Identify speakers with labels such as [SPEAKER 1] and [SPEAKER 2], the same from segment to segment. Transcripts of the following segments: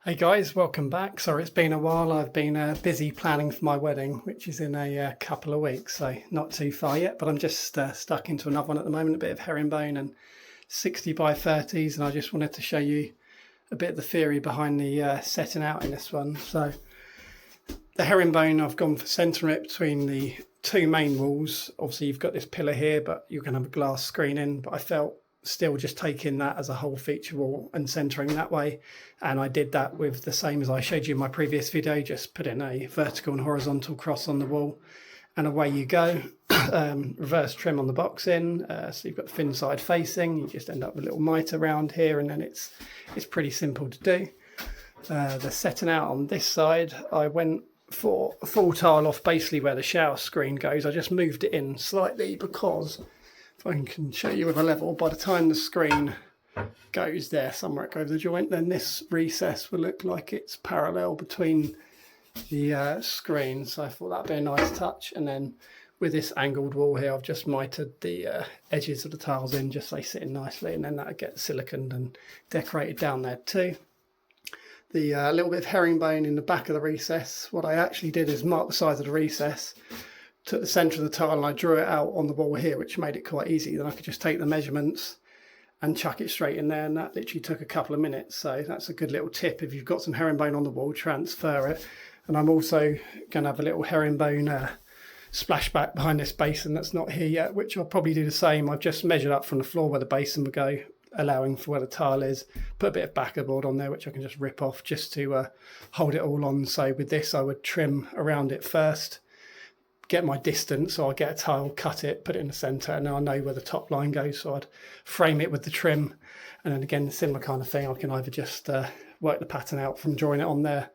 [SPEAKER 1] Hey guys, welcome back. Sorry it's been a while. I've been busy planning for my wedding, which is in a couple of weeks, so not too far yet, but I'm just stuck into another one at the moment, a bit of herringbone and 60 by 30s, and I just wanted to show you a bit of the theory behind the setting out in this one. So the herringbone, I've gone for centering it between the two main walls. Obviously you've got this pillar here, but you can have a glass screen in, but I felt still just taking that as a whole feature wall and centering that way, and I did that with the same as I showed you in my previous video, just put in a vertical and horizontal cross on the wall and away you go. Reverse trim on the box in, so you've got the thin side facing, you just end up with a little mite around here, and then it's pretty simple to do. The setting out on this side, I went for a full tile off basically where the shower screen goes. I just moved it in slightly because if I can show you with a level, by the time the screen goes there somewhere over the joint, then this recess will look like it's parallel between the screens. So I thought that'd be a nice touch. And then with this angled wall here, I've just mitered the edges of the tiles in just so they sit in nicely, and then that'll get siliconed and decorated down there too. The little bit of herringbone in the back of the recess, what I actually did is mark the size of the recess, took the centre of the tile and I drew it out on the wall here, which made it quite easy. Then I could just take the measurements and chuck it straight in there, and that literally took a couple of minutes. So that's a good little tip. If you've got some herringbone on the wall, transfer it. And I'm also going to have a little herringbone splashback behind this basin that's not here yet, which I'll probably do the same. I've just measured up from the floor where the basin would go, allowing for where the tile is, put a bit of backer board on there which I can just rip off just to hold it all on. So with this I would trim around it first, get my distance, so I'll get a tile, cut it, put it in the centre, and then I know where the top line goes, so I'd frame it with the trim. And then again, similar kind of thing, I can either just work the pattern out from drawing it on there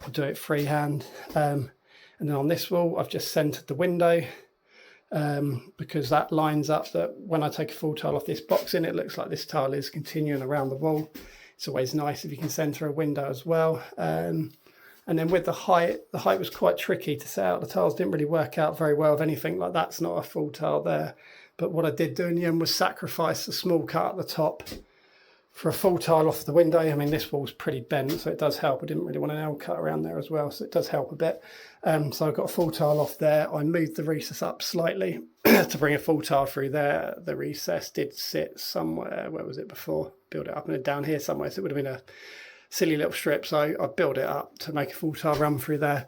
[SPEAKER 1] or do it freehand. And then on this wall I've just centred the window because that lines up that when I take a full tile off this box in, it looks like this tile is continuing around the wall. It's always nice if you can centre a window as well. And then with the height was quite tricky to set out. The tiles didn't really work out very well with anything like that's not a full tile there. But what I did do in the end was sacrifice a small cut at the top for a full tile off the window. I mean, this wall's pretty bent, so it does help. I didn't really want an L cut around there as well, so it does help a bit. So I've got a full tile off there. I moved the recess up slightly to bring a full tile through there. The recess did sit somewhere, where was it before? Build it up and down here somewhere, so it would have been a silly little strip, so I built it up to make a full tile run through there,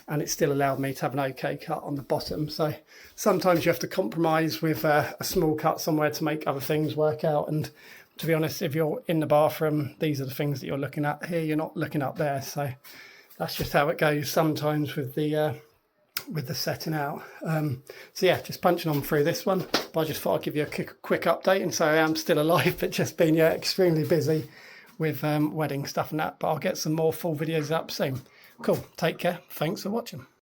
[SPEAKER 1] and it still allowed me to have an okay cut on the bottom. So sometimes you have to compromise with a small cut somewhere to make other things work out. And to be honest, if you're in the bathroom, these are the things that you're looking at here, you're not looking up there. So that's just how it goes sometimes with the setting out. So yeah, just punching on through this one, but I just thought I'd give you a quick update and say I am still alive, but just been extremely busy with wedding stuff and that, but I'll get some more full videos up soon. Cool, take care, thanks for watching.